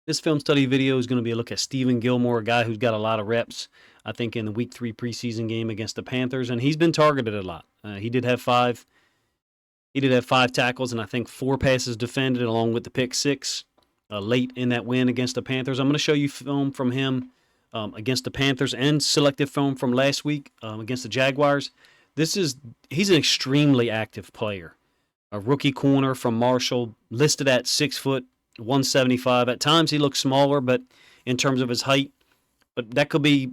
This film study video is going to be a look at Stephen Gilmore, a guy who's got a lot of reps, I think, in the Week 3 preseason game against the Panthers, and he's been targeted a lot. He did have five. He did have 5 tackles, and I think 4 passes defended, along with the pick six late in that win against the Panthers. I'm going to show you film from him against the Panthers and selective film from last week against the Jaguars. He's an extremely active player. A rookie corner from Marshall, listed at 6 foot 175. At times he looks smaller, but in terms of his height, but that could be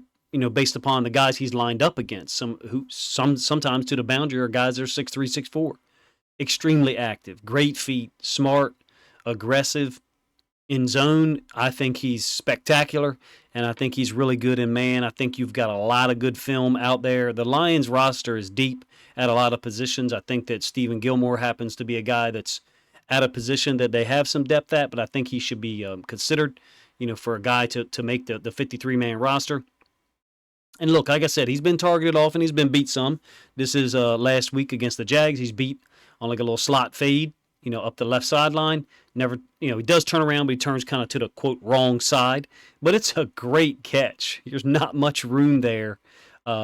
based upon the guys he's lined up against. Sometimes to the boundary are guys that are 6'3", 6'4". Extremely active, great feet, smart, aggressive. In zone, I think he's spectacular, and I think he's really good in man. I think you've got a lot of good film out there. The Lions roster is deep at a lot of positions. I think that Stephen Gilmore happens to be a guy that's at a position that they have some depth at, but I think he should be considered, for a guy to make the 53-man roster. And look, like I said, he's been targeted often. He's been beat some. This is last week against the Jags. He's beat on like a little slot fade, up the left sideline. Never, he does turn around, but he turns kind of to the, quote, wrong side. But it's a great catch. There's not much room there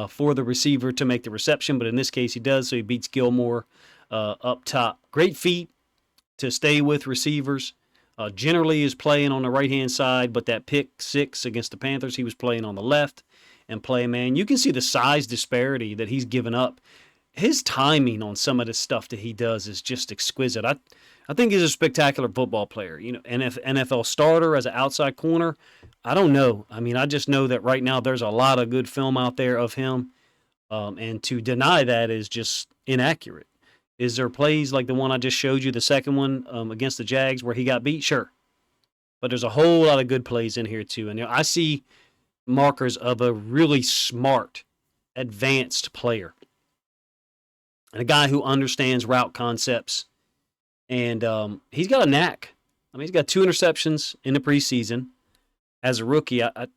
for the receiver to make the reception, but in this case he does, so he beats Gilmore up top. Great feet to stay with receivers. Generally is playing on the right-hand side, but that pick six against the Panthers, he was playing on the left and playing man. You can see the size disparity that he's given up. His timing on some of the stuff that he does is just exquisite. I think he's a spectacular football player. NFL starter as an outside corner. I don't know. I mean, I just know that right now there's a lot of good film out there of him, and to deny that is just inaccurate. Is there plays like the one I just showed you, the second one against the Jags, where he got beat? Sure. But there's a whole lot of good plays in here, too. And I see markers of a really smart, advanced player. And a guy who understands route concepts. And he's got a knack. I mean, he's got 2 interceptions in the preseason as a rookie. I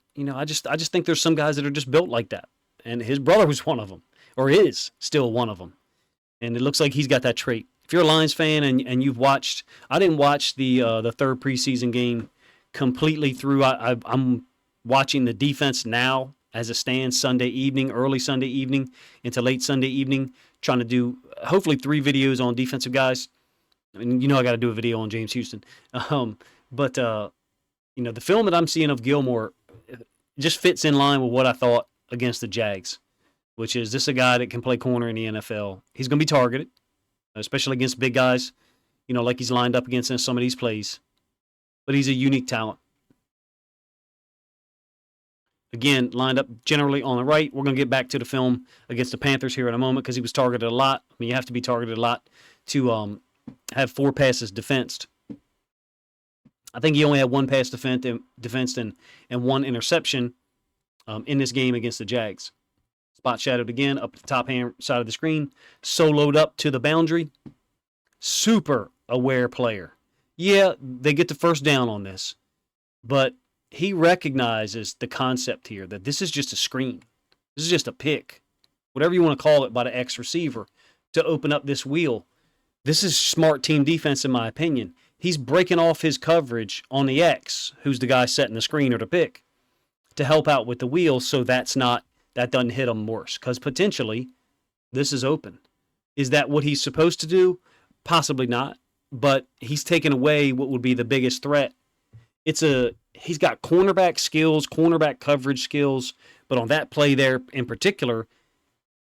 just think there's some guys that are just built like that. And his brother was one of them, or is still one of them. And it looks like he's got that trait. If you're a Lions fan and you've watched, I didn't watch the third preseason game completely through. I'm watching the defense now as it stands Sunday evening, early Sunday evening into late Sunday evening, trying to do hopefully 3 videos on defensive guys. I mean, I got to do a video on James Houston. But the film that I'm seeing of Gilmore just fits in line with what I thought against the Jags, which is this is a guy that can play corner in the NFL. He's going to be targeted, especially against big guys, like he's lined up against in some of these plays. But he's a unique talent. Again, lined up generally on the right. We're going to get back to the film against the Panthers here in a moment because he was targeted a lot. I mean, you have to be targeted a lot to have 4 passes defensed. I think he only had 1 pass defensed and 1 interception in this game against the Jags. Spot shadowed again up the top hand side of the screen. Soloed up to the boundary. Super aware player. Yeah, they get the first down on this, but he recognizes the concept here that this is just a screen. This is just a pick, whatever you want to call it, by the X receiver to open up this wheel. This is smart team defense, in my opinion. He's breaking off his coverage on the X, who's the guy setting the screen or the pick, to help out with the wheel so that doesn't hit him worse, because potentially this is open. Is that what he's supposed to do? Possibly not, but he's taken away what would be the biggest threat. He's got cornerback skills, cornerback coverage skills, but on that play there in particular,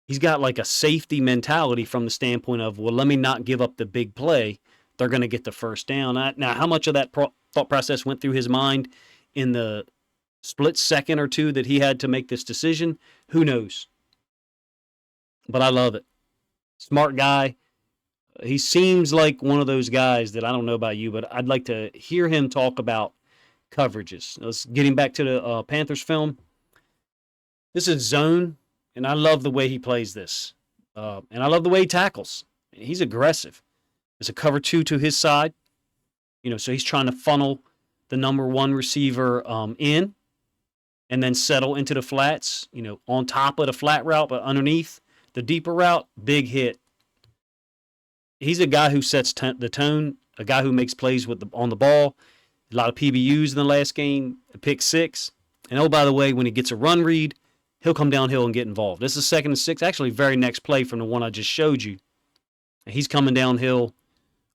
he's got like a safety mentality from the standpoint of, well, let me not give up the big play. They're going to get the first down. Now, how much of that thought process went through his mind in the split second or two that he had to make this decision? Who knows? But I love it. Smart guy. He seems like one of those guys that I don't know about you, but I'd like to hear him talk about coverages. Getting back to the Panthers film. This is zone, and I love the way he plays this. And I love the way he tackles. He's aggressive. There's a cover 2 to his side. So he's trying to funnel the number 1 receiver in and then settle into the flats, on top of the flat route, but underneath the deeper route, big hit. He's a guy who sets the tone, a guy who makes plays on the ball. A lot of PBUs in the last game, a pick 6. And oh, by the way, when he gets a run read, he'll come downhill and get involved. This is 2nd and 6, actually very next play from the one I just showed you. And he's coming downhill,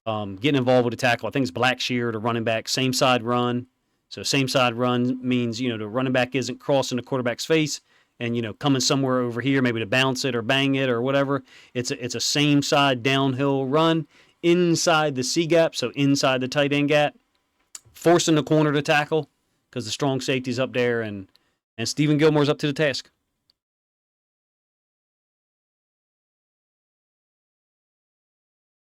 getting involved with the tackle. I think it's Blackshear, the running back, same side run. So same side run means, the running back isn't crossing the quarterback's face and, coming somewhere over here, maybe to bounce it or bang it or whatever. It's a same side downhill run inside the C gap, so inside the tight end gap, forcing the corner to tackle because the strong safety's up there, and Stephen Gilmore's up to the task.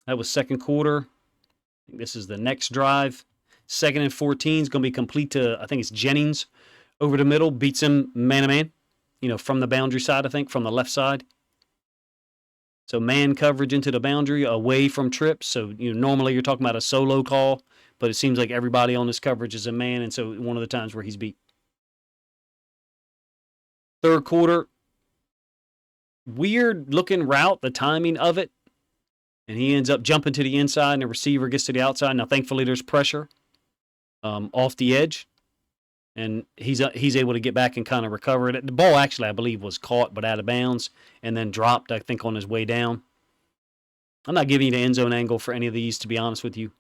That was second quarter. I think this is the next drive. 2nd and 14 is going to be complete to, I think it's Jennings over the middle, beats him man-to-man, from the boundary side, I think, from the left side. So man coverage into the boundary, away from trips. So, normally you're talking about a solo call, but it seems like everybody on this coverage is a man, and so one of the times where he's beat. Third quarter, weird looking route, the timing of it, and he ends up jumping to the inside, and the receiver gets to the outside. Now, thankfully, there's pressure off the edge, and he's able to get back and kind of recover it. The ball actually, I believe, was caught but out of bounds and then dropped, I think, on his way down. I'm not giving you the end zone angle for any of these, to be honest with you.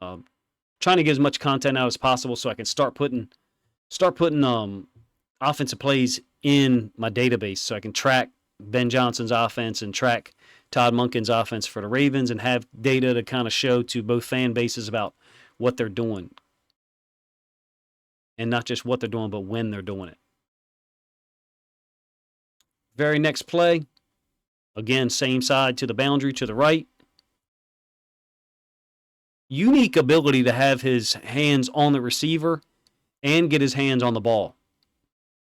Trying to get as much content out as possible so I can start putting offensive plays in my database so I can track Ben Johnson's offense and track Todd Monken's offense for the Ravens and have data to kind of show to both fan bases about what they're doing. And not just what they're doing, but when they're doing it. Very next play. Again, same side to the boundary to the right. Unique ability to have his hands on the receiver and get his hands on the ball.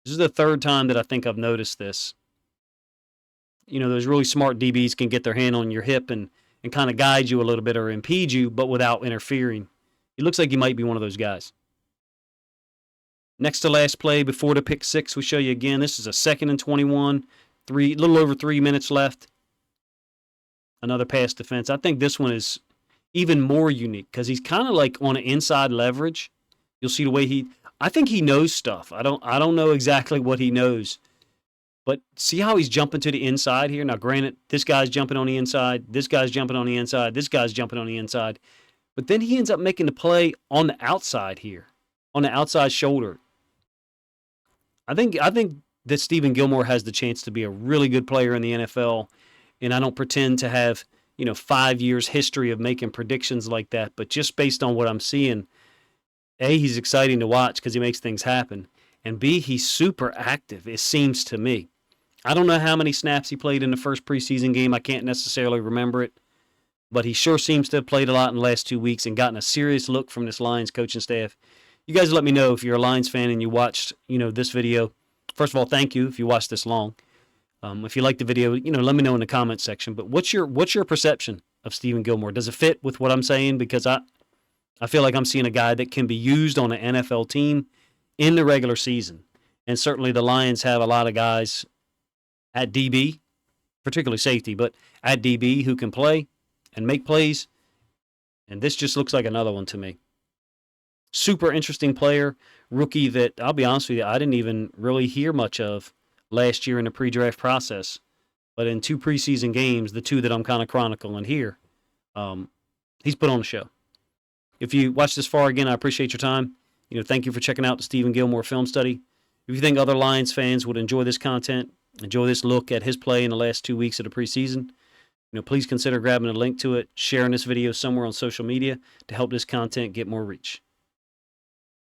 This is the third time that I think I've noticed this. Those really smart DBs can get their hand on your hip and kind of guide you a little bit or impede you, but without interfering. He looks like he might be one of those guys. Next to last play before the pick 6, we show you again. This is a 2nd and 21, a little over 3 minutes left. Another pass defense. I think this one is even more unique because he's kind of like on an inside leverage. You'll see the way I think he knows stuff. I don't know exactly what he knows. But see how he's jumping to the inside here? Now, granted, this guy's jumping on the inside. This guy's jumping on the inside. This guy's jumping on the inside. But then he ends up making the play on the outside here, on the outside shoulder. I think that Stephen Gilmore has the chance to be a really good player in the NFL, and I don't pretend to have 5 years history of making predictions like that. But just based on what I'm seeing, A, he's exciting to watch because he makes things happen, and B, he's super active, it seems to me. I don't know how many snaps he played in the first preseason game. I can't necessarily remember it, but he sure seems to have played a lot in the last 2 weeks and gotten a serious look from this Lions coaching staff. You guys let me know if you're a Lions fan and you watched, this video. First of all, thank you if you watched this long. If you like the video, let me know in the comments section. But what's your perception of Stephen Gilmore? Does it fit with what I'm saying? Because I feel like I'm seeing a guy that can be used on an NFL team in the regular season. And certainly the Lions have a lot of guys at DB, particularly safety, but at DB who can play and make plays. And this just looks like another one to me. Super interesting player, rookie that, I'll be honest with you, I didn't even really hear much of last year in the pre-draft process. But in 2 preseason games, the 2 that I'm kind of chronicling here, he's put on a show. If you watched this far, again, I appreciate your time. Thank you for checking out the Stephen Gilmore film study. If you think other Lions fans would enjoy this content, enjoy this look at his play in the last 2 weeks of the preseason, please consider grabbing a link to it, sharing this video somewhere on social media to help this content get more reach.